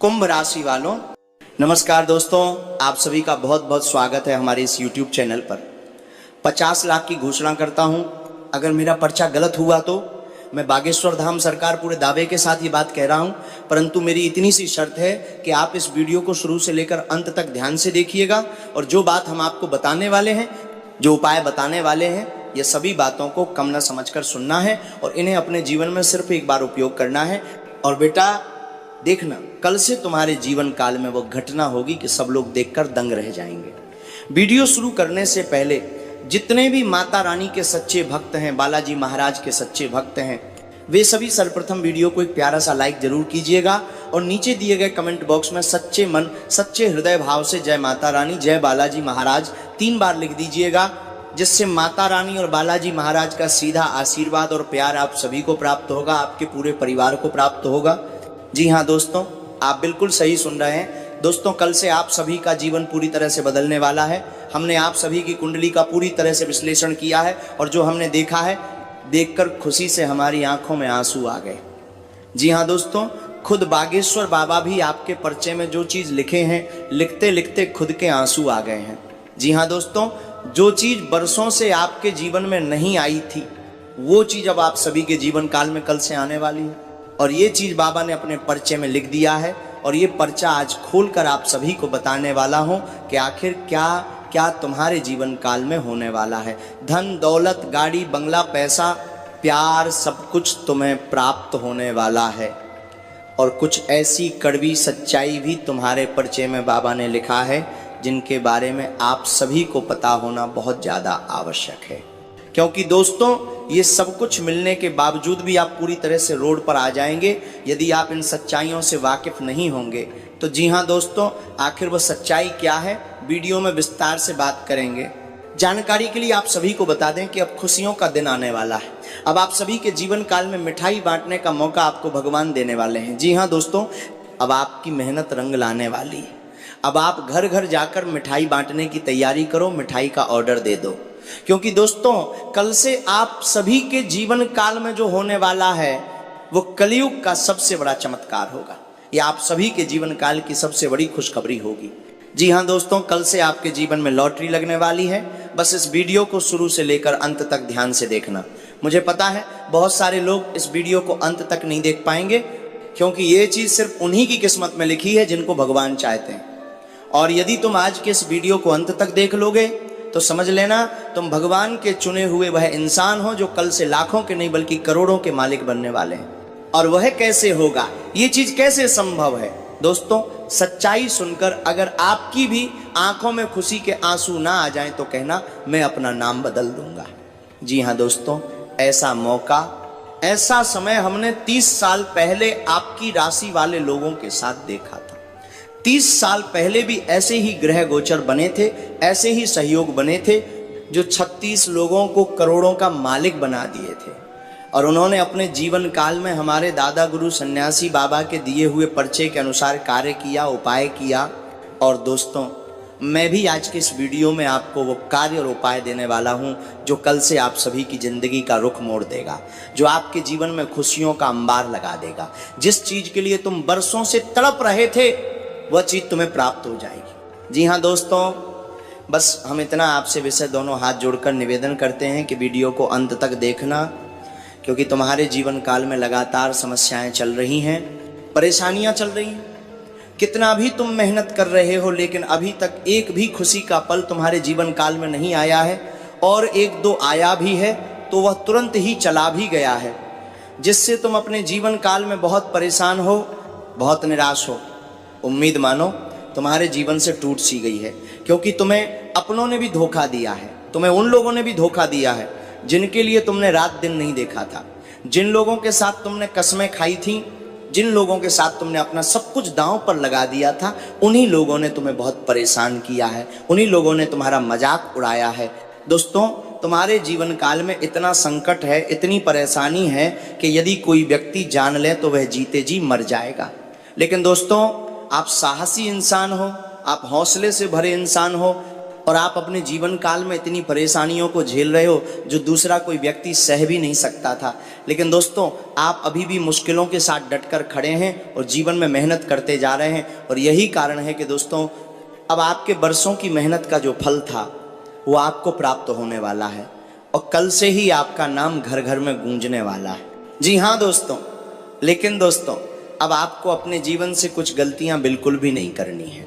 कुंभ राशि वालों, नमस्कार दोस्तों। आप सभी का बहुत बहुत स्वागत है हमारे इस YouTube चैनल पर। 50 लाख की घोषणा करता हूं। अगर मेरा पर्चा गलत हुआ तो मैं बागेश्वर धाम सरकार पूरे दावे के साथ ये बात कह रहा हूं, परंतु मेरी इतनी सी शर्त है कि आप इस वीडियो को शुरू से लेकर अंत तक ध्यान से देखिएगा और जो बात हम आपको बताने वाले हैं, जो उपाय बताने वाले हैं, ये सभी बातों को कम न समझकर सुनना है और इन्हें अपने जीवन में सिर्फ एक बार उपयोग करना है। और बेटा देखना, कल से तुम्हारे जीवन काल में वो घटना होगी कि सब लोग देखकर दंग रह जाएंगे। वीडियो शुरू करने से पहले जितने भी माता रानी के सच्चे भक्त हैं, बालाजी महाराज के सच्चे भक्त हैं, वे सभी सर्वप्रथम वीडियो को एक प्यारा सा लाइक जरूर कीजिएगा और नीचे दिए गए कमेंट बॉक्स में सच्चे मन सच्चे हृदय भाव से जय माता रानी जय बालाजी महाराज 3 बार लिख दीजिएगा, जिससे माता रानी और बालाजी महाराज का सीधा आशीर्वाद और प्यार आप सभी को प्राप्त होगा, आपके पूरे परिवार को प्राप्त होगा। जी हाँ दोस्तों, आप बिल्कुल सही सुन रहे हैं। दोस्तों, कल से आप सभी का जीवन पूरी तरह से बदलने वाला है। हमने आप सभी की कुंडली का पूरी तरह से विश्लेषण किया है और जो हमने देखा है, देखकर खुशी से हमारी आंखों में आंसू आ गए। जी हाँ दोस्तों, खुद बागेश्वर बाबा भी आपके पर्चे में जो चीज़ लिखे हैं, लिखते लिखते खुद के आंसू आ गए हैं। जी हाँ दोस्तों, जो चीज़ बरसों से आपके जीवन में नहीं आई थी, वो चीज़ अब आप सभी के जीवन काल में कल से आने वाली है और ये चीज़ बाबा ने अपने पर्चे में लिख दिया है और ये पर्चा आज खोलकर आप सभी को बताने वाला हूँ कि आखिर क्या क्या तुम्हारे जीवन काल में होने वाला है। धन दौलत गाड़ी बंगला पैसा प्यार सब कुछ तुम्हें प्राप्त होने वाला है और कुछ ऐसी कड़वी सच्चाई भी तुम्हारे पर्चे में बाबा ने लिखा है जिनके बारे में आप सभी को पता होना बहुत ज़्यादा आवश्यक है। क्योंकि दोस्तों, ये सब कुछ मिलने के बावजूद भी आप पूरी तरह से रोड पर आ जाएंगे यदि आप इन सच्चाइयों से वाकिफ नहीं होंगे। तो जी हाँ दोस्तों, आखिर वह सच्चाई क्या है, वीडियो में विस्तार से बात करेंगे। जानकारी के लिए आप सभी को बता दें कि अब खुशियों का दिन आने वाला है। अब आप सभी के जीवन काल में मिठाई बांटने का मौका आपको भगवान देने वाले हैं। जी हाँ दोस्तों, अब आपकी मेहनत रंग लाने वाली है। अब आप घर घर जाकर मिठाई बांटने की तैयारी करो, मिठाई का ऑर्डर दे दो, क्योंकि दोस्तों कल से आप सभी के जीवन काल में जो होने वाला है वो कलयुग का सबसे बड़ा चमत्कार होगा। ये आप सभी के जीवन काल की सबसे बड़ी खुशखबरी होगी। जी हाँ दोस्तों, कल से आपके जीवन में लॉटरी लगने वाली है। बस इस वीडियो को शुरू से लेकर अंत तक ध्यान से देखना। मुझे पता है बहुत सारे लोग इस वीडियो को अंत तक नहीं देख पाएंगे, क्योंकि ये चीज़ सिर्फ उन्हीं की किस्मत में लिखी है जिनको भगवान चाहते हैं। और यदि तुम आज के इस वीडियो को अंत तक देख लोगे तो समझ लेना तुम भगवान के चुने हुए वह इंसान हो जो कल से लाखों के नहीं बल्कि करोड़ों के मालिक बनने वाले हैं। और वह कैसे होगा, ये चीज कैसे संभव है दोस्तों, सच्चाई सुनकर अगर आपकी भी आंखों में खुशी के आंसू ना आ जाएं तो कहना मैं अपना नाम बदल दूंगा। जी हाँ दोस्तों, ऐसा मौका ऐसा समय हमने 30 साल पहले आपकी राशि वाले लोगों के साथ देखा था। 30 साल पहले भी ऐसे ही ग्रह गोचर बने थे, ऐसे ही सहयोग बने थे जो 36 लोगों को करोड़ों का मालिक बना दिए थे। और उन्होंने अपने जीवन काल में हमारे दादा गुरु सन्यासी बाबा के दिए हुए पर्चे के अनुसार कार्य किया, उपाय किया। और दोस्तों, मैं भी आज के इस वीडियो में आपको वो कार्य और उपाय देने वाला हूँ जो कल से आप सभी की ज़िंदगी का रुख मोड़ देगा, जो आपके जीवन में खुशियों का अंबार लगा देगा। जिस चीज़ के लिए तुम बरसों से तड़प रहे थे वह चीज़ तुम्हें प्राप्त हो जाएगी। जी हाँ दोस्तों, बस हम इतना आपसे विषय दोनों हाथ जोड़कर निवेदन करते हैं कि वीडियो को अंत तक देखना, क्योंकि तुम्हारे जीवन काल में लगातार समस्याएं चल रही हैं, परेशानियां चल रही हैं। कितना भी तुम मेहनत कर रहे हो लेकिन अभी तक एक भी खुशी का पल तुम्हारे जीवन काल में नहीं आया है, और 1-2 आया भी है तो वह तुरंत ही चला भी गया है, जिससे तुम अपने जीवन काल में बहुत परेशान हो, बहुत निराश हो। उम्मीद मानो तुम्हारे जीवन से टूट सी गई है, क्योंकि तुम्हें अपनों ने भी धोखा दिया है, तुम्हें उन लोगों ने भी धोखा दिया है जिनके लिए तुमने रात दिन नहीं देखा था, जिन लोगों के साथ तुमने कसमें खाई थी, जिन लोगों के साथ तुमने अपना सब कुछ दांव पर लगा दिया था, उन्हीं लोगों ने तुम्हें बहुत परेशान किया है, उन्हीं लोगों ने तुम्हारा मजाक उड़ाया है। दोस्तों, तुम्हारे जीवन काल में इतना संकट है, इतनी परेशानी है कि यदि कोई व्यक्ति जान ले तो वह जीते जी मर जाएगा। लेकिन दोस्तों, आप साहसी इंसान हो, आप हौसले से भरे इंसान हो, और आप अपने जीवन काल में इतनी परेशानियों को झेल रहे हो जो दूसरा कोई व्यक्ति सह भी नहीं सकता था। लेकिन दोस्तों, आप अभी भी मुश्किलों के साथ डटकर खड़े हैं और जीवन में मेहनत करते जा रहे हैं। और यही कारण है कि दोस्तों, अब आपके बरसों की मेहनत का जो फल था वो आपको प्राप्त होने वाला है और कल से ही आपका नाम घर घर में गूंजने वाला है। जी हाँ दोस्तों, लेकिन दोस्तों, अब आपको अपने जीवन से कुछ गलतियां बिल्कुल भी नहीं करनी है,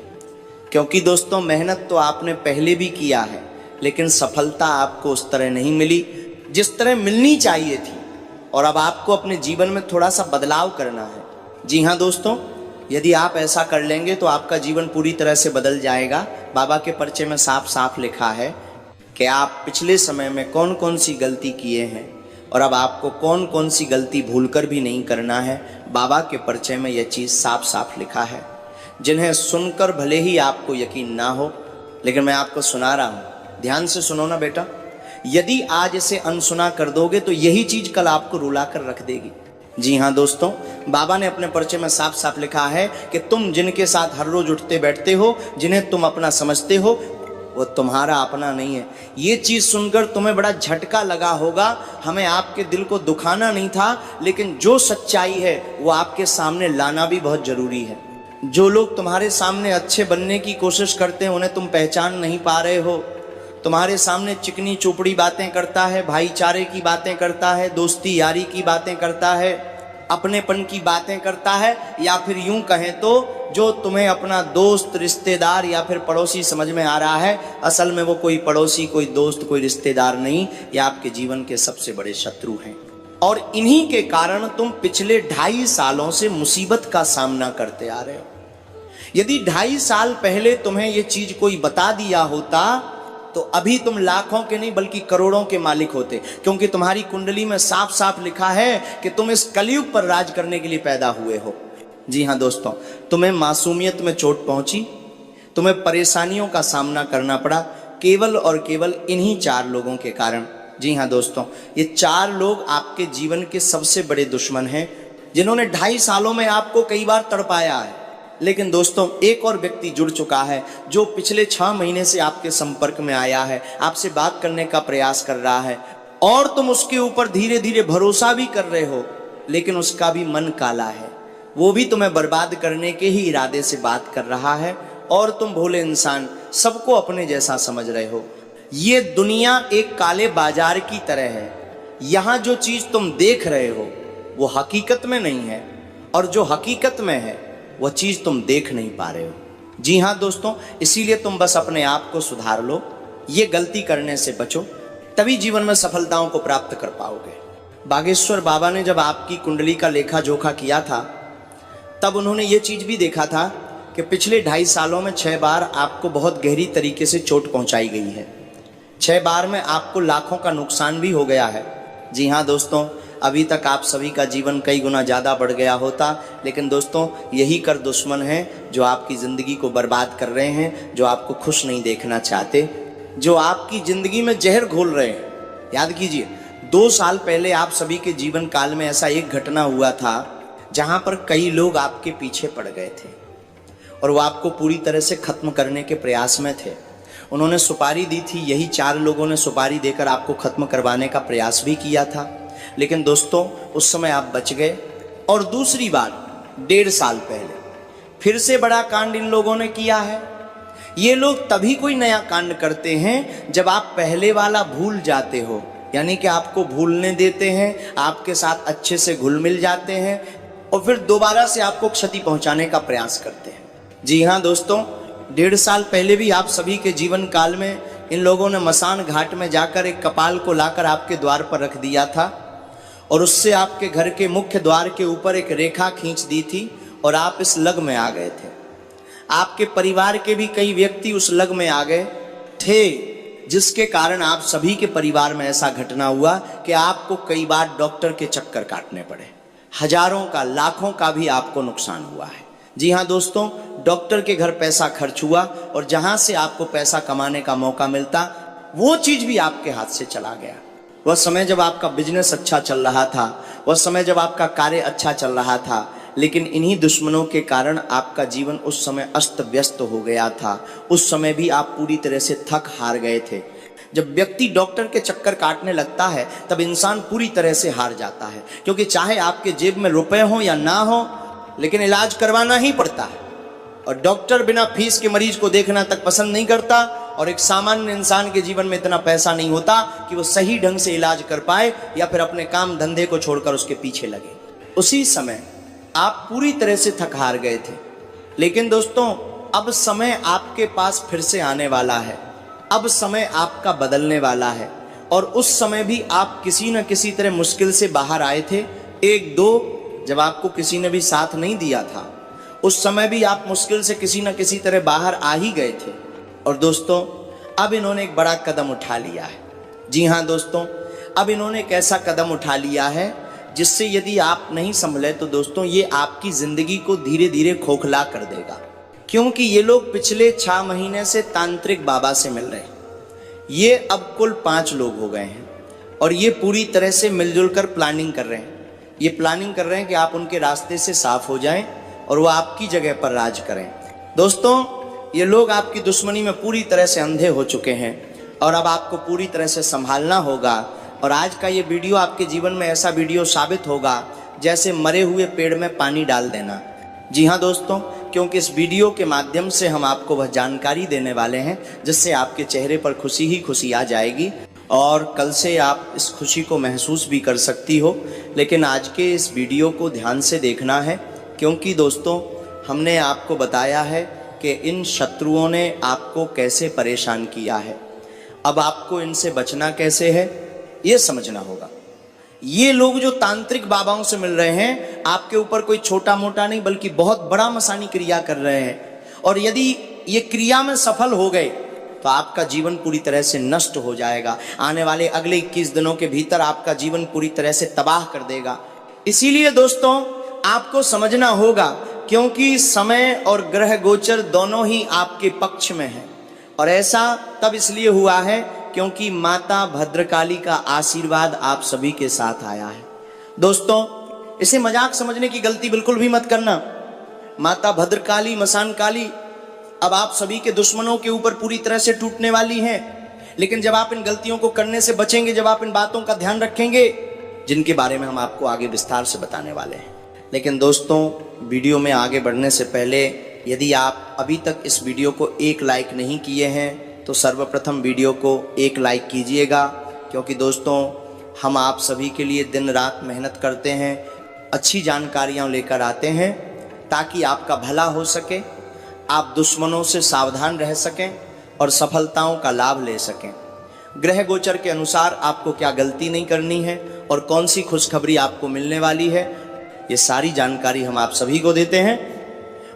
क्योंकि दोस्तों मेहनत तो आपने पहले भी किया है, लेकिन सफलता आपको उस तरह नहीं मिली जिस तरह मिलनी चाहिए थी। और अब आपको अपने जीवन में थोड़ा सा बदलाव करना है। जी हाँ दोस्तों, यदि आप ऐसा कर लेंगे तो आपका जीवन पूरी तरह से बदल जाएगा। बाबा के पर्चे में साफ साफ लिखा है कि आप पिछले समय में कौन कौन सी गलती किए हैं और अब आपको कौन कौन सी गलती भूलकर भी नहीं करना है। बाबा के पर्चे में यह चीज़ साफ साफ लिखा है, जिन्हें सुनकर भले ही आपको यकीन ना हो, लेकिन मैं आपको सुना रहा हूँ। ध्यान से सुनो ना बेटा, यदि आज इसे अनसुना कर दोगे तो यही चीज़ कल आपको रुला कर रख देगी। जी हाँ दोस्तों, बाबा ने अपने पर्चे में साफ साफ लिखा है कि तुम जिनके साथ हर रोज उठते बैठते हो, जिन्हें तुम अपना समझते हो, वो तुम्हारा अपना नहीं है। ये चीज़ सुनकर तुम्हें बड़ा झटका लगा होगा। हमें आपके दिल को दुखाना नहीं था, लेकिन जो सच्चाई है वो आपके सामने लाना भी बहुत ज़रूरी है। जो लोग तुम्हारे सामने अच्छे बनने की कोशिश करते हैं उन्हें तुम पहचान नहीं पा रहे हो। तुम्हारे सामने चिकनी चोपड़ी बातें करता है, भाईचारे की बातें करता है, दोस्ती यारी की बातें करता है, अपनेपन की बातें करता है, या फिर यूं कहें तो जो तुम्हें अपना दोस्त, रिश्तेदार या फिर पड़ोसी समझ में आ रहा है, असल में वो कोई पड़ोसी, कोई दोस्त, कोई रिश्तेदार नहीं, ये आपके जीवन के सबसे बड़े शत्रु हैं। और इन्हीं के कारण तुम पिछले 2.5 सालों से मुसीबत का सामना करते आ रहे हो। यदि 2.5 साल पहले तुम्हें ये चीज कोई बता दिया होता तो अभी तुम लाखों के नहीं बल्कि करोड़ों के मालिक होते, क्योंकि तुम्हारी कुंडली में साफ साफ लिखा है कि तुम इस कलयुग पर राज करने के लिए पैदा हुए हो। जी हाँ दोस्तों, तुम्हें मासूमियत में चोट पहुंची, तुम्हें परेशानियों का सामना करना पड़ा केवल और केवल इन्हीं 4 लोगों के कारण। जी हाँ दोस्तों, ये 4 लोग आपके जीवन के सबसे बड़े दुश्मन हैं, जिन्होंने 2.5 सालों में आपको कई बार तड़पाया है। लेकिन दोस्तों, एक और व्यक्ति जुड़ चुका है जो पिछले 6 महीने से आपके संपर्क में आया है, आपसे बात करने का प्रयास कर रहा है, और तुम उसके ऊपर धीरे धीरे भरोसा भी कर रहे हो, लेकिन उसका भी मन काला है। वो भी तुम्हें बर्बाद करने के ही इरादे से बात कर रहा है, और तुम भोले इंसान सबको अपने जैसा समझ रहे हो। ये दुनिया एक काले बाजार की तरह है। यहाँ जो चीज तुम देख रहे हो वो हकीकत में नहीं है, और जो हकीकत में है वह चीज तुम देख नहीं पा रहे हो। जी हाँ दोस्तों, इसीलिए तुम बस अपने आप को सुधार लो, ये गलती करने से बचो, तभी जीवन में सफलताओं को प्राप्त कर पाओगे। बागेश्वर बाबा ने जब आपकी कुंडली का लेखा जोखा किया था, तब उन्होंने ये चीज भी देखा था कि पिछले 2.5 सालों में 6 बार आपको बहुत गहरी तरीके से चोट पहुंचाई गई है। 6 बार में आपको लाखों का नुकसान भी हो गया है। जी हाँ दोस्तों, अभी तक आप सभी का जीवन कई गुना ज़्यादा बढ़ गया होता, लेकिन दोस्तों यही कर दुश्मन हैं जो आपकी ज़िंदगी को बर्बाद कर रहे हैं, जो आपको खुश नहीं देखना चाहते, जो आपकी ज़िंदगी में जहर घोल रहे हैं। याद कीजिए, 2 साल पहले आप सभी के जीवन काल में ऐसा एक घटना हुआ था जहाँ पर कई लोग आपके पीछे पड़ गए थे और वो आपको पूरी तरह से ख़त्म करने के प्रयास में थे। उन्होंने सुपारी दी थी, यही 4 लोगों ने सुपारी देकर आपको ख़त्म करवाने का प्रयास भी किया था, लेकिन दोस्तों उस समय आप बच गए। और दूसरी बार 1.5 साल पहले फिर से बड़ा कांड इन लोगों ने किया है। ये लोग तभी कोई नया कांड करते हैं जब आप पहले वाला भूल जाते हो, यानी कि आपको भूलने देते हैं, आपके साथ अच्छे से घुल मिल जाते हैं और फिर दोबारा से आपको क्षति पहुंचाने का प्रयास करते हैं। जी हाँ दोस्तों, 1.5 साल पहले भी आप सभी के जीवन काल में इन लोगों ने मसान घाट में जाकर एक कपाल को लाकर आपके द्वार पर रख दिया था और उससे आपके घर के मुख्य द्वार के ऊपर एक रेखा खींच दी थी और आप इस लग में आ गए थे। आपके परिवार के भी कई व्यक्ति उस लग में आ गए थे, जिसके कारण आप सभी के परिवार में ऐसा घटना हुआ कि आपको कई बार डॉक्टर के चक्कर काटने पड़े, हजारों का, लाखों का भी आपको नुकसान हुआ है। जी हाँ दोस्तों, डॉक्टर के घर पैसा खर्च हुआ और जहां से आपको पैसा कमाने का मौका मिलता वो चीज भी आपके हाथ से चला गया। वह समय जब आपका बिजनेस अच्छा चल रहा था, वह समय जब आपका कार्य अच्छा चल रहा था, लेकिन इन्हीं दुश्मनों के कारण आपका जीवन उस समय अस्त व्यस्त हो गया था। उस समय भी आप पूरी तरह से थक हार गए थे। जब व्यक्ति डॉक्टर के चक्कर काटने लगता है तब इंसान पूरी तरह से हार जाता है, क्योंकि चाहे आपके जेब में रुपए हो या ना हो, लेकिन इलाज करवाना ही पड़ता है। और डॉक्टर बिना फीस के मरीज को देखना तक पसंद नहीं करता, और एक सामान्य इंसान के जीवन में इतना पैसा नहीं होता कि वो सही ढंग से इलाज कर पाए या फिर अपने काम धंधे को छोड़कर उसके पीछे लगे। उसी समय आप पूरी तरह से थक हार गए थे। लेकिन दोस्तों, अब समय आपके पास फिर से आने वाला है। अब समय आपका बदलने वाला है, और उस समय भी आप किसी न किसी तरह मुश्किल से बाहर आए थे। एक दो, जब आपको किसी ने भी साथ नहीं दिया था, उस समय भी आप मुश्किल से किसी न किसी तरह बाहर आ ही गए थे। और दोस्तों, अब इन्होंने एक बड़ा कदम उठा लिया है। जी हाँ दोस्तों, अब इन्होंने एक ऐसा कदम उठा लिया है जिससे यदि आप नहीं संभले तो दोस्तों ये आपकी जिंदगी को धीरे धीरे खोखला कर देगा। क्योंकि ये लोग पिछले 6 महीने से तांत्रिक बाबा से मिल रहे हैं। ये अब कुल 5 लोग हो गए हैं, और ये पूरी तरह से मिलजुल कर प्लानिंग कर रहे हैं। ये प्लानिंग कर रहे हैं कि आप उनके रास्ते से साफ हो जाएं और वो आपकी जगह पर राज करें। दोस्तों, ये लोग आपकी दुश्मनी में पूरी तरह से अंधे हो चुके हैं, और अब आपको पूरी तरह से संभालना होगा। और आज का ये वीडियो आपके जीवन में ऐसा वीडियो साबित होगा जैसे मरे हुए पेड़ में पानी डाल देना। जी हाँ दोस्तों, क्योंकि इस वीडियो के माध्यम से हम आपको वह जानकारी देने वाले हैं जिससे आपके चेहरे पर खुशी ही खुशी आ जाएगी, और कल से आप इस खुशी को महसूस भी कर सकती हो। लेकिन आज के इस वीडियो को ध्यान से देखना है, क्योंकि दोस्तों हमने आपको बताया है कि इन शत्रुओं ने आपको कैसे परेशान किया है। अब आपको इनसे बचना कैसे है, ये समझना होगा। ये लोग जो तांत्रिक बाबाओं से मिल रहे हैं, आपके ऊपर कोई छोटा मोटा नहीं बल्कि बहुत बड़ा मसानी क्रिया कर रहे हैं। और यदि ये क्रिया में सफल हो गए तो आपका जीवन पूरी तरह से नष्ट हो जाएगा। आने वाले अगले 21 दिनों के भीतर आपका जीवन पूरी तरह से तबाह कर देगा। इसीलिए दोस्तों आपको समझना होगा, क्योंकि समय और ग्रह गोचर दोनों ही आपके पक्ष में है। और ऐसा तब इसलिए हुआ है क्योंकि माता भद्रकाली का आशीर्वाद आप सभी के साथ आया है। दोस्तों, इसे मजाक समझने की गलती बिल्कुल भी मत करना। माता भद्रकाली, मसान काली अब आप सभी के दुश्मनों के ऊपर पूरी तरह से टूटने वाली हैं। लेकिन जब आप इन गलतियों को करने से बचेंगे, जब आप इन बातों का ध्यान रखेंगे जिनके बारे में हम आपको आगे विस्तार से बताने वाले हैं। लेकिन दोस्तों, वीडियो में आगे बढ़ने से पहले यदि आप अभी तक इस वीडियो को 1 लाइक नहीं किए हैं तो सर्वप्रथम वीडियो को 1 लाइक कीजिएगा, क्योंकि दोस्तों हम आप सभी के लिए दिन रात मेहनत करते हैं, अच्छी जानकारियां लेकर आते हैं ताकि आपका भला हो सके, आप दुश्मनों से सावधान रह सकें और सफलताओं का लाभ ले सकें। ग्रह गोचर के अनुसार आपको क्या गलती नहीं करनी है और कौन सी खुशखबरी आपको मिलने वाली है, ये सारी जानकारी हम आप सभी को देते हैं।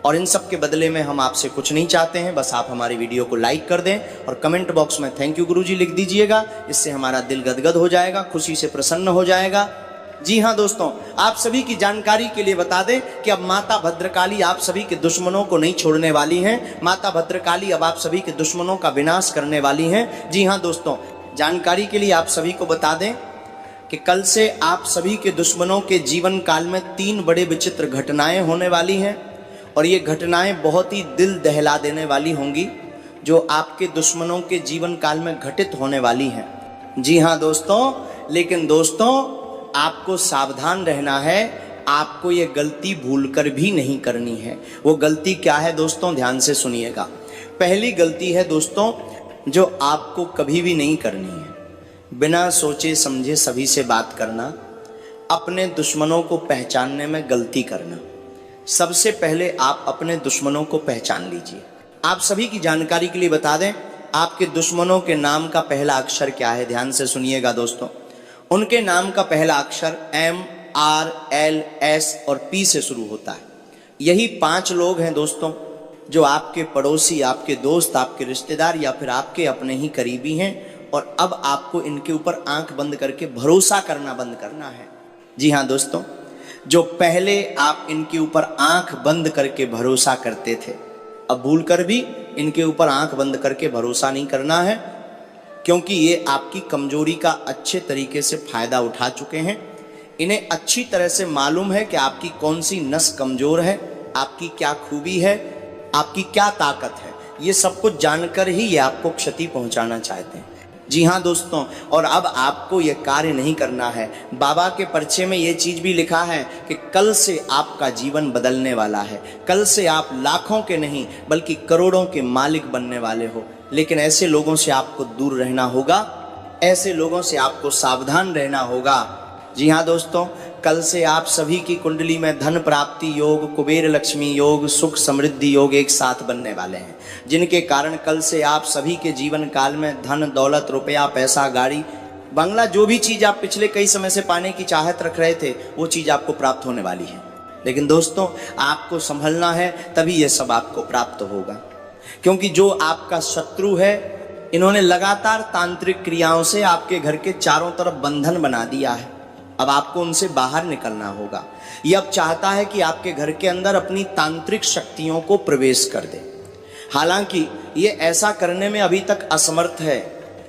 और इन सब के बदले में हम आपसे कुछ नहीं चाहते हैं, बस आप हमारी वीडियो को लाइक कर दें और कमेंट बॉक्स में थैंक यू गुरुजी लिख दीजिएगा। इससे हमारा दिल गदगद हो जाएगा, खुशी से प्रसन्न हो जाएगा। जी हाँ दोस्तों, आप सभी की जानकारी के लिए बता दें कि अब माता भद्रकाली आप सभी के दुश्मनों को नहीं छोड़ने वाली हैं। माता भद्रकाली अब आप सभी के दुश्मनों का विनाश करने वाली हैं। जी हाँ दोस्तों, जानकारी के लिए आप सभी को बता दें कि कल से आप सभी के दुश्मनों के जीवन काल में 3 बड़े विचित्र घटनाएं होने वाली हैं, और ये घटनाएं बहुत ही दिल दहला देने वाली होंगी जो आपके दुश्मनों के जीवन काल में घटित होने वाली हैं। जी हाँ दोस्तों, लेकिन दोस्तों आपको सावधान रहना है, आपको ये गलती भूलकर भी नहीं करनी है। वो गलती क्या है दोस्तों, ध्यान से सुनिएगा। पहली गलती है दोस्तों जो आपको कभी भी नहीं करनी है, बिना सोचे समझे सभी से बात करना, अपने दुश्मनों को पहचानने में गलती करना। सबसे पहले आप अपने दुश्मनों को पहचान लीजिए। आप सभी की जानकारी के लिए बता दें, आपके दुश्मनों के नाम का पहला अक्षर क्या है, ध्यान से सुनिएगा दोस्तों। उनके नाम का पहला अक्षर M, R, L, S और P से शुरू होता है। यही 5 लोग हैं दोस्तों जो आपके पड़ोसी, आपके दोस्त, आपके रिश्तेदार या फिर आपके अपने ही करीबी हैं, और अब आपको इनके ऊपर आंख बंद करके भरोसा करना बंद करना है। जी हाँ दोस्तों, जो पहले आप इनके ऊपर आंख बंद करके भरोसा करते थे, अब भूलकर भी इनके ऊपर आंख बंद करके भरोसा नहीं करना है, क्योंकि ये आपकी कमजोरी का अच्छे तरीके से फायदा उठा चुके हैं। इन्हें अच्छी तरह से मालूम है कि आपकी कौन सी नस कमजोर है, आपकी क्या खूबी है, आपकी क्या ताकत है। ये सब कुछ जानकर ही ये आपको क्षति पहुंचाना चाहते हैं। जी हाँ दोस्तों, और अब आपको ये कार्य नहीं करना है। बाबा के पर्चे में ये चीज भी लिखा है कि कल से आपका जीवन बदलने वाला है। कल से आप लाखों के नहीं बल्कि करोड़ों के मालिक बनने वाले हो। लेकिन ऐसे लोगों से आपको दूर रहना होगा, ऐसे लोगों से आपको सावधान रहना होगा। जी हाँ दोस्तों, कल से आप सभी की कुंडली में धन प्राप्ति योग, कुबेर लक्ष्मी योग, सुख समृद्धि योग एक साथ बनने वाले हैं, जिनके कारण कल से आप सभी के जीवन काल में धन दौलत रुपया पैसा गाड़ी बंगला जो भी चीज़ आप पिछले कई समय से पाने की चाहत रख रहे थे वो चीज़ आपको प्राप्त होने वाली है। लेकिन दोस्तों आपको संभलना है, तभी ये सब आपको प्राप्त होगा। क्योंकि जो आपका शत्रु है, इन्होंने लगातार तांत्रिक क्रियाओं से आपके घर के चारों तरफ बंधन बना दिया है। अब आपको उनसे बाहर निकलना होगा। ये अब चाहता है कि आपके घर के अंदर अपनी तांत्रिक शक्तियों को प्रवेश कर दे। हालांकि ये ऐसा करने में अभी तक असमर्थ है,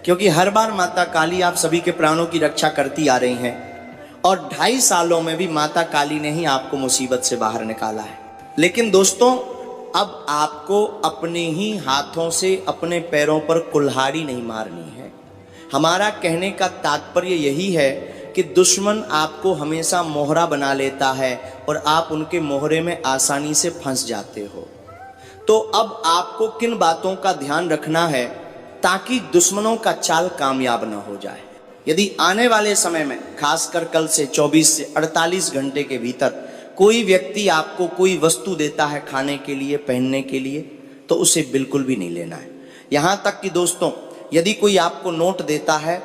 क्योंकि हर बार माता काली आप सभी के प्राणों की रक्षा करती आ रही हैं और 2.5 सालों में भी माता काली ने ही आपको मुसीबत से बाहर निकाला है। लेकिन दोस्तों अब आपको अपने ही हाथों से अपने पैरों पर कुल्हाड़ी नहीं मारनी है। हमारा कहने का तात्पर्य यही है कि दुश्मन आपको हमेशा मोहरा बना लेता है और आप उनके मोहरे में आसानी से फंस जाते हो। तो अब आपको किन बातों का ध्यान रखना है ताकि दुश्मनों का चाल कामयाब न हो जाए। यदि आने वाले समय में, खासकर कल से 24 से 48 घंटे के भीतर कोई व्यक्ति आपको कोई वस्तु देता है खाने के लिए, पहनने के लिए, तो उसे बिल्कुल भी नहीं लेना है। यहाँ तक कि दोस्तों यदि कोई आपको नोट देता है,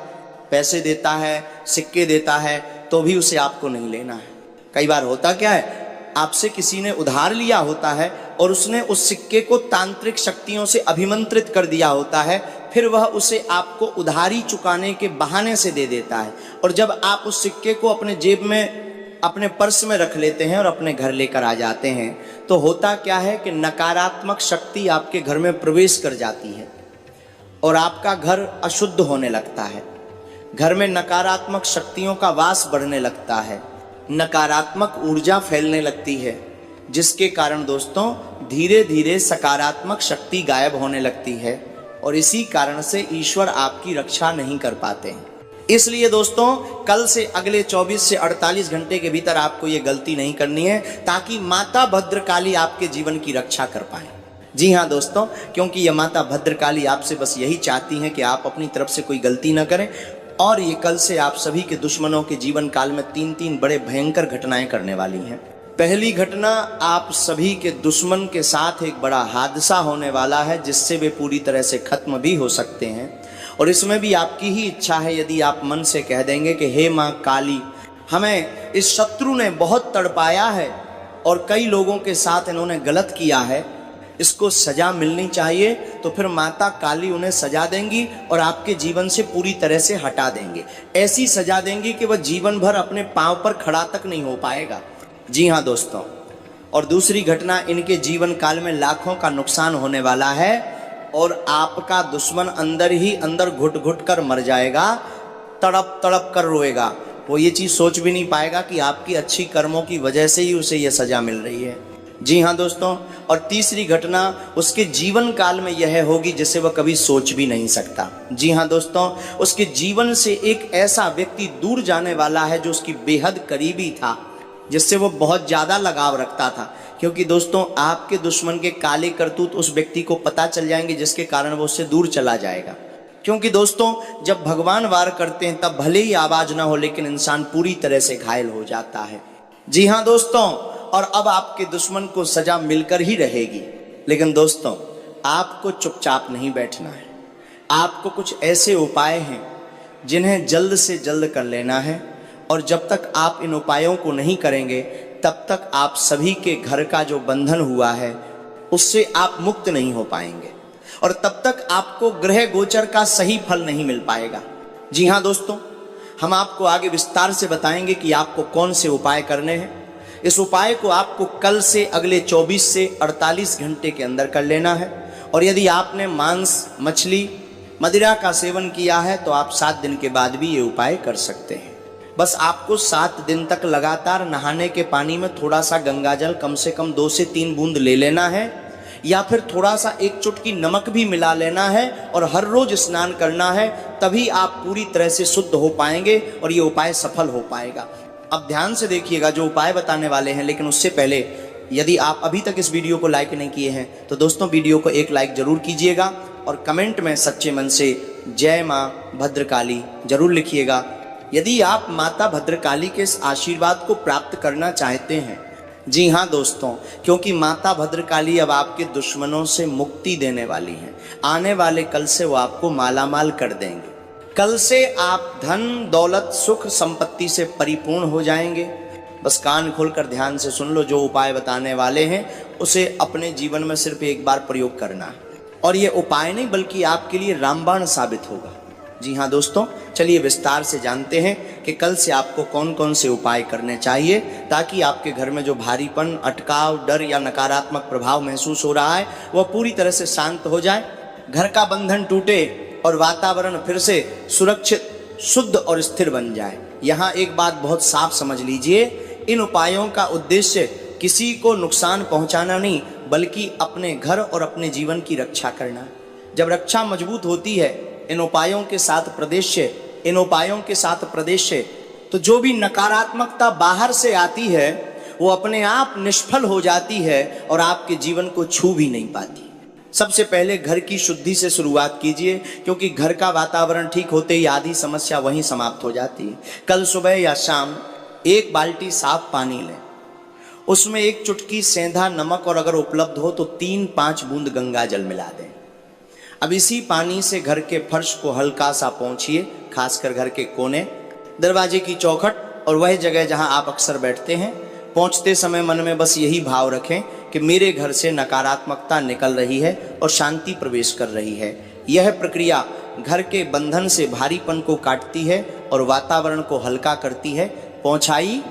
पैसे देता है, सिक्के देता है, तो भी उसे आपको नहीं लेना है। कई बार होता क्या है, आपसे किसी ने उधार लिया होता है और उसने उस सिक्के को तांत्रिक शक्तियों से अभिमंत्रित कर दिया होता है, फिर वह उसे आपको उधारी चुकाने के बहाने से दे देता है। और जब आप उस सिक्के को अपने जेब में, अपने पर्स में रख लेते हैं और अपने घर लेकर आ जाते हैं, तो होता क्या है कि नकारात्मक शक्ति आपके घर में प्रवेश कर जाती है और आपका घर अशुद्ध होने लगता है। घर में नकारात्मक शक्तियों का वास बढ़ने लगता है, नकारात्मक ऊर्जा फैलने लगती है, जिसके कारण दोस्तों धीरे धीरे सकारात्मक शक्ति गायब होने लगती है और इसी कारण से ईश्वर आपकी रक्षा नहीं कर पाते हैं। इसलिए दोस्तों कल से अगले 24 से 48 घंटे के भीतर आपको ये गलती नहीं करनी है, ताकि माता भद्रकाली आपके जीवन की रक्षा कर पाए। जी हाँ दोस्तों, क्योंकि ये माता भद्रकाली आपसे बस यही चाहती हैं कि आप अपनी तरफ से कोई गलती न करें। और ये कल से आप सभी के दुश्मनों के जीवन काल में 3 बड़े भयंकर घटनाएं करने वाली हैं। पहली घटना, आप सभी के दुश्मन के साथ एक बड़ा हादसा होने वाला है, जिससे वे पूरी तरह से खत्म भी हो सकते हैं। और इसमें भी आपकी ही इच्छा है, यदि आप मन से कह देंगे कि हे माँ काली, हमें इस शत्रु ने बहुत तड़पाया है और कई लोगों के साथ इन्होंने गलत किया है, इसको सजा मिलनी चाहिए, तो फिर माता काली उन्हें सजा देंगी और आपके जीवन से पूरी तरह से हटा देंगे। ऐसी सजा देंगी कि वह जीवन भर अपने पांव पर खड़ा तक नहीं हो पाएगा। जी हाँ दोस्तों, और दूसरी घटना, इनके जीवन काल में लाखों का नुकसान होने वाला है और आपका दुश्मन अंदर ही अंदर घुट घुट कर मर जाएगा, तड़प तड़प कर रोएगा। वो ये चीज़ सोच भी नहीं पाएगा कि आपकी अच्छी कर्मों की वजह से ही उसे ये सजा मिल रही है। जी हाँ दोस्तों, और तीसरी घटना उसके जीवन काल में यह होगी जिसे वह कभी सोच भी नहीं सकता। जी हाँ दोस्तों, उसके जीवन से एक ऐसा व्यक्ति दूर जाने वाला है जो उसकी बेहद करीबी था, जिससे वो बहुत ज़्यादा लगाव रखता था। क्योंकि दोस्तों आपके दुश्मन के काले करतूत उस व्यक्ति को पता चल जाएंगे, जिसके कारण वो उससे दूर चला जाएगा। क्योंकि दोस्तों जब भगवान वार करते हैं तब भले ही आवाज़ ना हो, लेकिन इंसान पूरी तरह से घायल हो जाता है। जी हाँ दोस्तों, और अब आपके दुश्मन को सजा मिलकर ही रहेगी। लेकिन दोस्तों आपको चुपचाप नहीं बैठना है, आपको कुछ ऐसे उपाय हैं जिन्हें जल्द से जल्द कर लेना है। और जब तक आप इन उपायों को नहीं करेंगे तब तक आप सभी के घर का जो बंधन हुआ है उससे आप मुक्त नहीं हो पाएंगे और तब तक आपको ग्रह गोचर का सही फल नहीं मिल पाएगा। जी हाँ दोस्तों, हम आपको आगे विस्तार से बताएंगे कि आपको कौन से उपाय करने हैं। इस उपाय को आपको कल से अगले 24 से 48 घंटे के अंदर कर लेना है। और यदि आपने मांस, मछली, मदिरा का सेवन किया है तो आप 7 दिन के बाद भी ये उपाय कर सकते हैं। बस आपको 7 दिन तक लगातार नहाने के पानी में थोड़ा सा गंगाजल कम से कम 2 से 3 बूंद ले लेना है, या फिर थोड़ा सा 1 चुटकी नमक भी मिला लेना है और हर रोज स्नान करना है। तभी आप पूरी तरह से शुद्ध हो पाएंगे और ये उपाय सफल हो पाएगा। अब ध्यान से देखिएगा जो उपाय बताने वाले हैं, लेकिन उससे पहले यदि आप अभी तक इस वीडियो को लाइक नहीं किए हैं तो दोस्तों वीडियो को एक लाइक जरूर कीजिएगा और कमेंट में सच्चे मन से जय माँ भद्रकाली जरूर लिखिएगा। यदि आप माता भद्रकाली के इस आशीर्वाद को प्राप्त करना चाहते हैं, जी हाँ दोस्तों, क्योंकि माता भद्रकाली अब आपके दुश्मनों से मुक्ति देने वाली हैं। आने वाले कल से वो आपको मालामाल कर देंगे। कल से आप धन दौलत सुख संपत्ति से परिपूर्ण हो जाएंगे। बस कान खोलकर ध्यान से सुन लो, जो उपाय बताने वाले हैं उसे अपने जीवन में सिर्फ एक बार प्रयोग करना है, और ये उपाय नहीं बल्कि आपके लिए रामबाण साबित होगा। जी हाँ दोस्तों, चलिए विस्तार से जानते हैं कि कल से आपको कौन कौन से उपाय करने चाहिए ताकि आपके घर में जो भारीपन, अटकाव, डर या नकारात्मक प्रभाव महसूस हो रहा है वह पूरी तरह से शांत हो जाए, घर का बंधन टूटे और वातावरण फिर से सुरक्षित, शुद्ध और स्थिर बन जाए। यहाँ एक बात बहुत साफ समझ लीजिए, इन उपायों का उद्देश्य किसी को नुकसान पहुंचाना नहीं बल्कि अपने घर और अपने जीवन की रक्षा करना। जब रक्षा मजबूत होती है इन उपायों के साथ प्रदेश तो जो भी नकारात्मकता बाहर से आती है वो अपने आप निष्फल हो जाती है और आपके जीवन को छू भी नहीं पाती। सबसे पहले घर की शुद्धि से शुरुआत कीजिए, क्योंकि घर का वातावरण ठीक होते ही आधी समस्या वहीं समाप्त हो जाती है। कल सुबह या शाम 1 बाल्टी साफ पानी लें, उसमें 1 चुटकी सेंधा नमक और अगर उपलब्ध हो तो 3-5 बूंद गंगा जल मिला दें। अब इसी पानी से घर के फर्श को हल्का सा पोंछिए, खासकर घर के कोने, दरवाजे की चौखट और वह जगह जहां आप अक्सर बैठते हैं। पोंछते समय मन में बस यही भाव रखें कि मेरे घर से नकारात्मकता निकल रही है और शांति प्रवेश कर रही है। यह प्रक्रिया घर के बंधन से भारीपन को काटती है और वातावरण को हल्का करती है। पोंछाई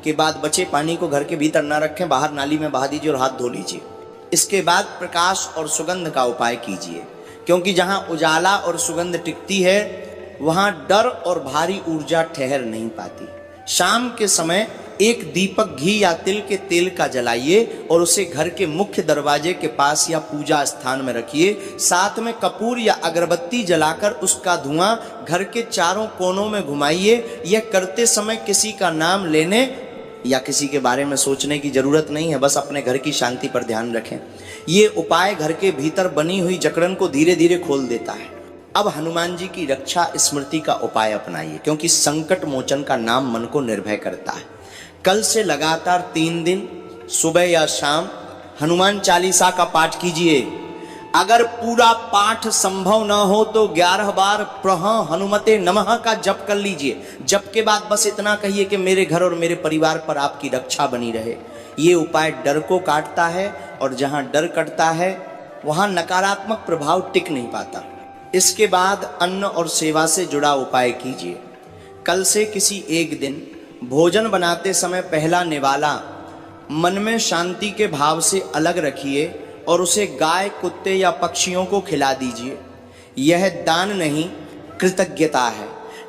के बाद बचे पानी को घर के भीतर न रखें, बाहर नाली में बहा दीजिए और हाथ धो लीजिए। इसके बाद प्रकाश और सुगंध का उपाय कीजिए, क्योंकि जहां उजाला और सुगंध टिकती है वहां डर और भारी ऊर्जा ठहर नहीं पाती। शाम के समय 1 दीपक घी या तिल के तेल का जलाइए और उसे घर के मुख्य दरवाजे के पास या पूजा स्थान में रखिए। साथ में कपूर या अगरबत्ती जलाकर उसका धुआं घर के चारों कोनों में घुमाइए। यह करते समय किसी का नाम लेने या किसी के बारे में सोचने की जरूरत नहीं है, बस अपने घर की शांति पर ध्यान रखें। ये उपाय घर के भीतर बनी हुई जकड़न को धीरे धीरे खोल देता है। अब हनुमान जी की रक्षा स्मृति का उपाय अपनाइए, क्योंकि संकट मोचन का नाम मन को निर्भय करता है। कल से लगातार 3 दिन सुबह या शाम हनुमान चालीसा का पाठ कीजिए। अगर पूरा पाठ संभव न हो तो 11 बार प्रह हनुमते नमः का जप कर लीजिए। जप के बाद बस इतना कहिए कि मेरे घर और मेरे परिवार पर आपकी रक्षा बनी रहे। ये उपाय डर को काटता है और जहां डर कटता है वहां नकारात्मक प्रभाव टिक नहीं पाता। इसके बाद अन्न और सेवा से जुड़ा उपाय कीजिए। कल से किसी एक दिन भोजन बनाते समय पहला निवाला मन में शांति के भाव से अलग रखिए और उसे गाय, कुत्ते या पक्षियों को खिला दीजिए। यह दान नहीं, कृतज्ञता है।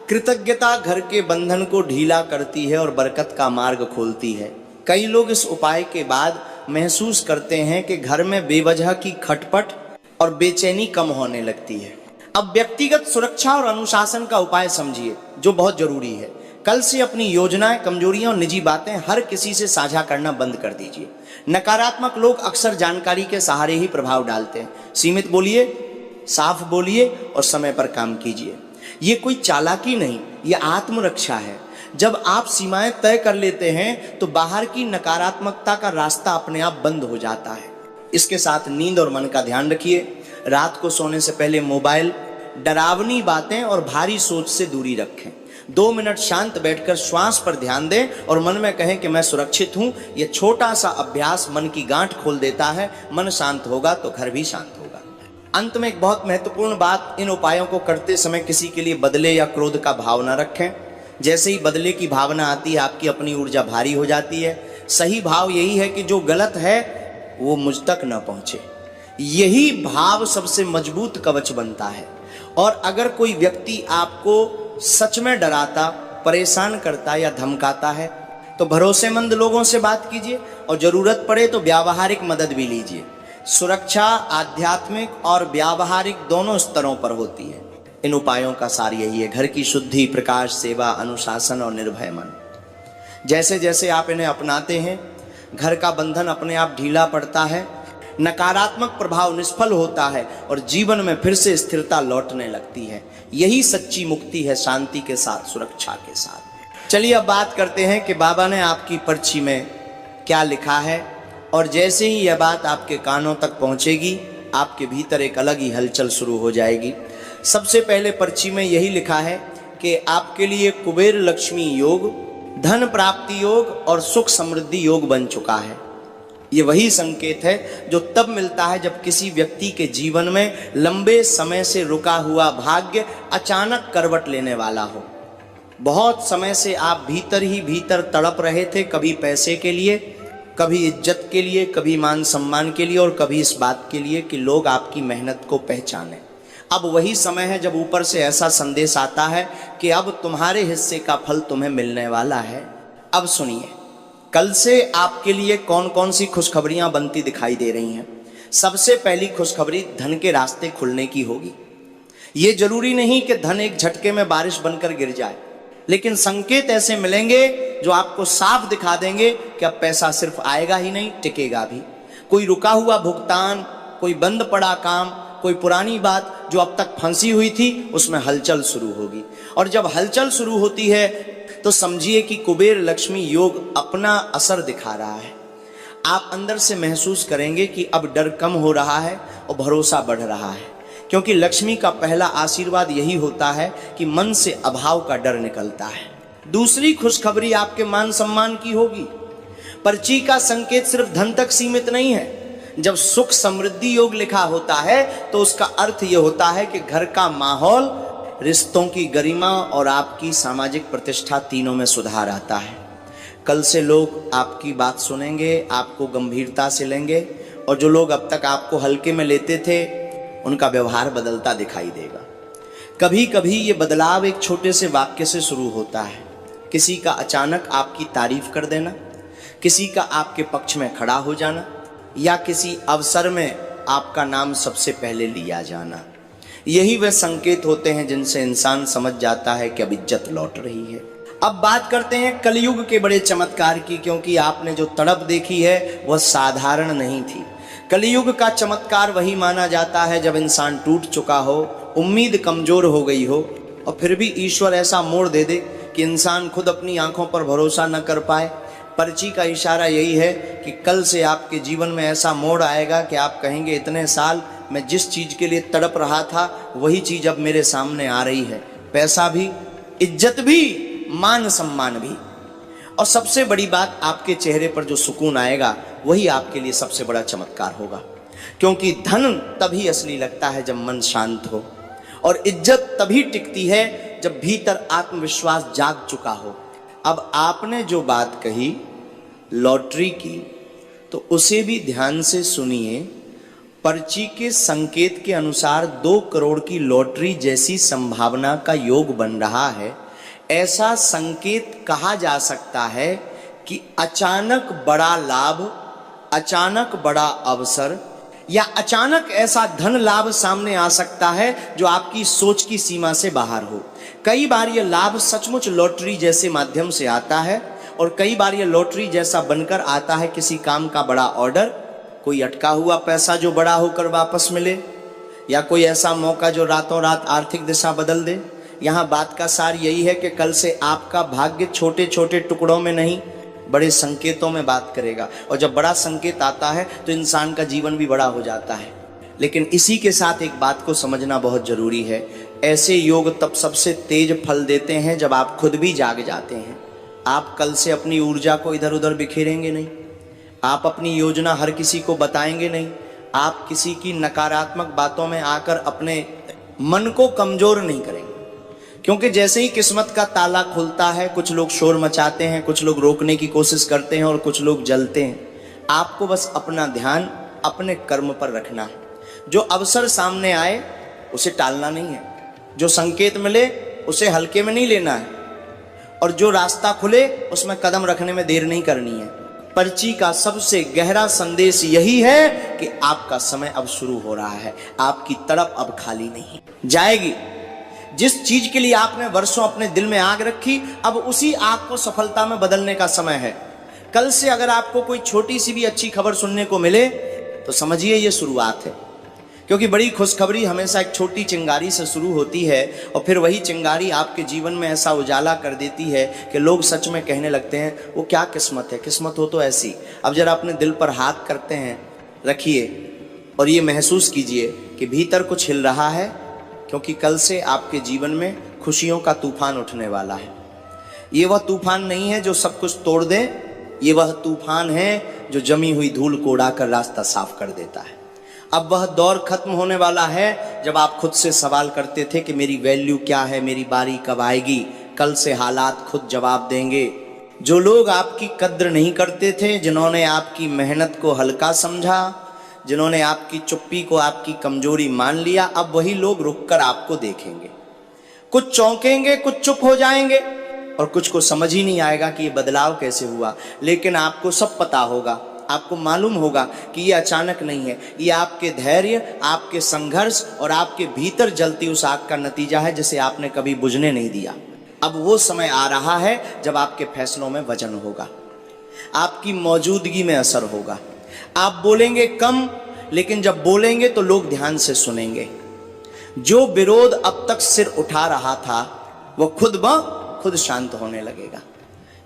कृतज्ञता घर के बंधन को ढीला करती है और बरकत का मार्ग खोलती है। कई लोग इस उपाय के बाद महसूस करते हैं कि घर में बेवजह की खटपट और बेचैनी कम होने लगती है। अब व्यक्तिगत सुरक्षा और अनुशासन का उपाय समझिए, जो बहुत जरूरी है। कल से अपनी योजनाएं, कमजोरियां और निजी बातें हर किसी से साझा करना बंद कर दीजिए। नकारात्मक लोग अक्सर जानकारी के सहारे ही प्रभाव डालते हैं। सीमित बोलिए, साफ बोलिए और समय पर काम कीजिए। ये कोई चालाकी नहीं, ये आत्मरक्षा है। जब आप सीमाएं तय कर लेते हैं तो बाहर की नकारात्मकता का रास्ता अपने आप बंद हो जाता है। इसके साथ नींद और मन का ध्यान रखिए। रात को सोने से पहले मोबाइल, डरावनी बातें और भारी सोच से दूरी रखें। 2 मिनट शांत बैठकर श्वास पर ध्यान दें और मन में कहें कि मैं सुरक्षित हूं। यह छोटा सा अभ्यास मन की गांठ खोल देता है। मन शांत होगा तो घर भी शांत होगा। अंत में एक बहुत महत्वपूर्ण बात, इन उपायों को करते समय किसी के लिए बदले या क्रोध का भाव न रखें। जैसे ही बदले की भावना आती है आपकी अपनी ऊर्जा भारी हो जाती है। सही भाव यही है कि जो गलत है वो मुझ तक न पहुंचे। यही भाव सबसे मजबूत कवच बनता है। और अगर कोई व्यक्ति आपको सच में डराता, परेशान करता या धमकाता है तो भरोसेमंद लोगों से बात कीजिए और जरूरत पड़े तो व्यावहारिक मदद भी लीजिए। सुरक्षा आध्यात्मिक और व्यावहारिक दोनों स्तरों पर होती है। इन उपायों का सार यही है: घर की शुद्धि, प्रकाश, सेवा, अनुशासन और निर्भय मन। जैसे जैसे आप इन्हें अपनाते हैं घर का बंधन अपने आप ढीला पड़ता है, नकारात्मक प्रभाव निष्फल होता है और जीवन में फिर से स्थिरता लौटने लगती है। यही सच्ची मुक्ति है, शांति के साथ, सुरक्षा के साथ। चलिए अब बात करते हैं कि बाबा ने आपकी पर्ची में क्या लिखा है। और जैसे ही यह बात आपके कानों तक पहुंचेगी आपके भीतर एक अलग ही हलचल शुरू हो जाएगी। सबसे पहले पर्ची में यही लिखा है कि आपके लिए कुबेर लक्ष्मी योग, धन प्राप्ति योग और सुख समृद्धि योग बन चुका है। ये वही संकेत है जो तब मिलता है जब किसी व्यक्ति के जीवन में लंबे समय से रुका हुआ भाग्य अचानक करवट लेने वाला हो। बहुत समय से आप भीतर ही भीतर तड़प रहे थे, कभी पैसे के लिए, कभी इज्जत के लिए, कभी मान सम्मान के लिए और कभी इस बात के लिए कि लोग आपकी मेहनत को पहचानें। अब वही समय है जब ऊपर से ऐसा संदेश आता है कि अब तुम्हारे हिस्से का फल तुम्हें मिलने वाला है। अब सुनिए, कल से आपके लिए कौन कौन सी खुशखबरियां बनती दिखाई दे रही हैं। सबसे पहली खुशखबरी धन के रास्ते खुलने की होगी। ये जरूरी नहीं कि धन एक झटके में बारिश बनकर गिर जाए, लेकिन संकेत ऐसे मिलेंगे जो आपको साफ दिखा देंगे कि अब पैसा सिर्फ आएगा ही नहीं, टिकेगा भी। कोई रुका हुआ भुगतान, कोई बंद पड़ा काम, कोई पुरानी बात जो अब तक फंसी हुई थी उसमें हलचल शुरू होगी। और जब हलचल शुरू होती है तो समझिए कि कुबेर लक्ष्मी योग अपना असर दिखा रहा है। आप अंदर से महसूस करेंगे कि अब डर कम हो रहा है और भरोसा बढ़ रहा है, क्योंकि लक्ष्मी का पहला आशीर्वाद यही होता है कि मन से अभाव का डर निकलता है। दूसरी खुशखबरी आपके मान सम्मान की होगी। पर्ची का संकेत सिर्फ धन तक सीमित नहीं है। जब सुख समृद्धि योग लिखा होता है तो उसका अर्थ यह होता है कि घर का माहौल, रिश्तों की गरिमा और आपकी सामाजिक प्रतिष्ठा तीनों में सुधार आता है। कल से लोग आपकी बात सुनेंगे, आपको गंभीरता से लेंगे और जो लोग अब तक आपको हल्के में लेते थे उनका व्यवहार बदलता दिखाई देगा। कभी कभी ये बदलाव एक छोटे से वाक्य से शुरू होता है। किसी का अचानक आपकी तारीफ कर देना, किसी का आपके पक्ष में खड़ा हो जाना या किसी अवसर में आपका नाम सबसे पहले लिया जाना। यही वे संकेत होते हैं जिनसे इंसान समझ जाता है कि अब इज्जत लौट रही है। अब बात करते हैं कलयुग के बड़े चमत्कार की, क्योंकि आपने जो तड़प देखी है वह साधारण नहीं थी। कलयुग का चमत्कार वही माना जाता है जब इंसान टूट चुका हो, उम्मीद कमजोर हो गई हो और फिर भी ईश्वर ऐसा मोड़ दे दे कि इंसान खुद अपनी आंखों पर भरोसा न कर पाए। पर्ची का इशारा यही है कि कल से आपके जीवन में ऐसा मोड़ आएगा कि आप कहेंगे इतने साल मैं जिस चीज़ के लिए तड़प रहा था वही चीज़ अब मेरे सामने आ रही है। पैसा भी, इज्जत भी, मान सम्मान भी। और सबसे बड़ी बात, आपके चेहरे पर जो सुकून आएगा वही आपके लिए सबसे बड़ा चमत्कार होगा, क्योंकि धन तभी असली लगता है जब मन शांत हो और इज्जत तभी टिकती है जब भीतर आत्मविश्वास जाग चुका हो। अब आपने जो बात कही लॉटरी की, तो उसे भी ध्यान से सुनिए। पर्ची के संकेत के अनुसार 2 करोड़ की लॉटरी जैसी संभावना का योग बन रहा है। ऐसा संकेत कहा जा सकता है कि अचानक बड़ा लाभ, अचानक बड़ा अवसर या अचानक ऐसा धन लाभ सामने आ सकता है जो आपकी सोच की सीमा से बाहर हो। कई बार यह लाभ सचमुच लॉटरी जैसे माध्यम से आता है और कई बार यह लॉटरी जैसा बनकर आता है किसी काम का बड़ा ऑर्डर, कोई अटका हुआ पैसा जो बड़ा होकर वापस मिले, या कोई ऐसा मौका जो रातों रात आर्थिक दिशा बदल दे। यहाँ बात का सार यही है कि कल से आपका भाग्य छोटे छोटे टुकड़ों में नहीं, बड़े संकेतों में बात करेगा। और जब बड़ा संकेत आता है तो इंसान का जीवन भी बड़ा हो जाता है। लेकिन इसी के साथ एक बात को समझना बहुत जरूरी है, ऐसे योग तब सबसे तेज फल देते हैं जब आप खुद भी जाग जाते हैं। आप कल से अपनी ऊर्जा को इधर उधर बिखेरेंगे नहीं, आप अपनी योजना हर किसी को बताएंगे नहीं, आप किसी की नकारात्मक बातों में आकर अपने मन को कमजोर नहीं करेंगे। क्योंकि जैसे ही किस्मत का ताला खुलता है, कुछ लोग शोर मचाते हैं, कुछ लोग रोकने की कोशिश करते हैं और कुछ लोग जलते हैं। आपको बस अपना ध्यान अपने कर्म पर रखना है। जो अवसर सामने आए उसे टालना नहीं है, जो संकेत मिले उसे हल्के में नहीं लेना है, और जो रास्ता खुले उसमें कदम रखने में देर नहीं करनी है। पर्ची का सबसे गहरा संदेश यही है कि आपका समय अब शुरू हो रहा है, आपकी तड़प अब खाली नहीं जाएगी। जिस चीज के लिए आपने वर्षों अपने दिल में आग रखी, अब उसी आग को सफलता में बदलने का समय है। कल से अगर आपको कोई छोटी सी भी अच्छी खबर सुनने को मिले तो समझिए ये शुरुआत है, क्योंकि बड़ी खुशखबरी हमेशा एक छोटी चिंगारी से शुरू होती है और फिर वही चिंगारी आपके जीवन में ऐसा उजाला कर देती है कि लोग सच में कहने लगते हैं वो क्या किस्मत है, किस्मत हो तो ऐसी। अब जरा अपने दिल पर हाथ करते हैं रखिए और ये महसूस कीजिए कि भीतर कुछ हिल रहा है, क्योंकि कल से आपके जीवन में खुशियों का तूफान उठने वाला है। ये वह तूफान नहीं है जो सब कुछ तोड़ दे, ये वह तूफान है जो जमी हुई धूल को उड़ाकर रास्ता साफ कर देता है। अब वह दौर खत्म होने वाला है जब आप खुद से सवाल करते थे कि मेरी वैल्यू क्या है, मेरी बारी कब आएगी। कल से हालात खुद जवाब देंगे। जो लोग आपकी कद्र नहीं करते थे, जिन्होंने आपकी मेहनत को हल्का समझा, जिन्होंने आपकी चुप्पी को आपकी कमजोरी मान लिया, अब वही लोग रुककर आपको देखेंगे। कुछ चौंकेंगे, कुछ चुप हो जाएंगे और कुछ को समझ ही नहीं आएगा कि ये बदलाव कैसे हुआ। लेकिन आपको सब पता होगा, आपको मालूम होगा कि ये अचानक नहीं है, ये आपके धैर्य, आपके संघर्ष और आपके भीतर जलती उस आग का नतीजा है जिसे आपने कभी बुझने नहीं दिया। अब वो समय आ रहा है जब आपके फैसलों में वजन होगा, आपकी मौजूदगी में असर होगा। आप बोलेंगे कम, लेकिन जब बोलेंगे तो लोग ध्यान से सुनेंगे। जो विरोध अब तक सिर उठा रहा था वो खुद ब खुद शांत होने लगेगा।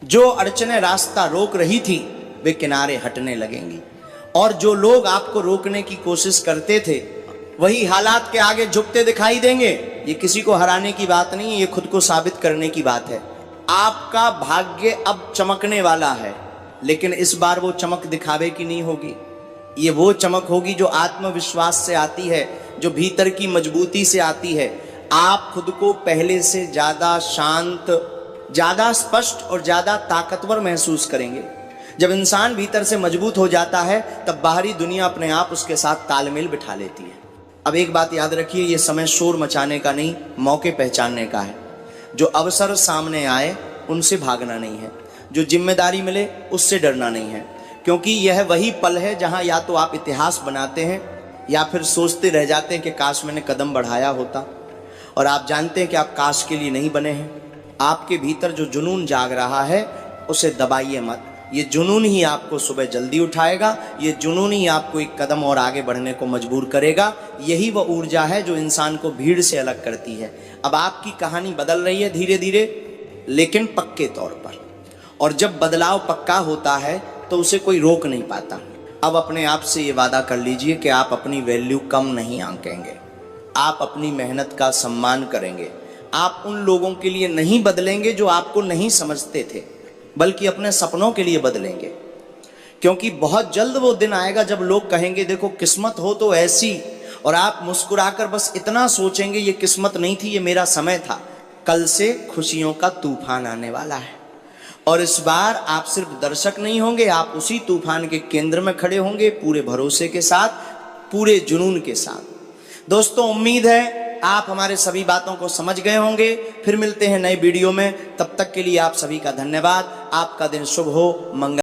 जो अड़चने रास्ता रोक रही थी वे किनारे हटने लगेंगी, और जो लोग आपको रोकने की कोशिश करते थे वही हालात के आगे झुकते दिखाई देंगे। ये किसी को हराने की बात नहीं, ये खुद को साबित करने की बात है। आपका भाग्य अब चमकने वाला है, लेकिन इस बार वो चमक दिखावे की नहीं होगी। ये वो चमक होगी जो आत्मविश्वास से आती है, जो भीतर की मजबूती से आती है। आप खुद को पहले से ज्यादा शांत, ज्यादा स्पष्ट और ज्यादा ताकतवर महसूस करेंगे। जब इंसान भीतर से मजबूत हो जाता है तब बाहरी दुनिया अपने आप उसके साथ तालमेल बिठा लेती है। अब एक बात याद रखिए, ये समय शोर मचाने का नहीं, मौके पहचानने का है। जो अवसर सामने आए उनसे भागना नहीं है, जो जिम्मेदारी मिले उससे डरना नहीं है, क्योंकि यह वही पल है जहां या तो आप इतिहास बनाते हैं या फिर सोचते रह जाते हैं कि काश मैंने कदम बढ़ाया होता। और आप जानते हैं कि आप काश के लिए नहीं बने हैं। आपके भीतर जो जुनून जाग रहा है उसे दबाइए मत। ये जुनून ही आपको सुबह जल्दी उठाएगा, ये जुनून ही आपको एक कदम और आगे बढ़ने को मजबूर करेगा। यही वह ऊर्जा है जो इंसान को भीड़ से अलग करती है। अब आपकी कहानी बदल रही है धीरे धीरे, लेकिन पक्के तौर पर। और जब बदलाव पक्का होता है तो उसे कोई रोक नहीं पाता। अब अपने आप से ये वादा कर लीजिए कि आप अपनी वैल्यू कम नहीं आंकेंगे, आप अपनी मेहनत का सम्मान करेंगे। आप उन लोगों के लिए नहीं बदलेंगे जो आपको नहीं समझते थे, बल्कि अपने सपनों के लिए बदलेंगे। क्योंकि बहुत जल्द वो दिन आएगा जब लोग कहेंगे देखो किस्मत हो तो ऐसी, और आप मुस्कुराकर बस इतना सोचेंगे ये किस्मत नहीं थी, ये मेरा समय था। कल से खुशियों का तूफान आने वाला है, और इस बार आप सिर्फ दर्शक नहीं होंगे, आप उसी तूफान के केंद्र में खड़े होंगे, पूरे भरोसे के साथ, पूरे जुनून के साथ। दोस्तों, उम्मीद है आप हमारे सभी बातों को समझ गए होंगे। फिर मिलते हैं नए वीडियो में, तब तक के लिए आप सभी का धन्यवाद। आपका दिन शुभ हो, मंगल।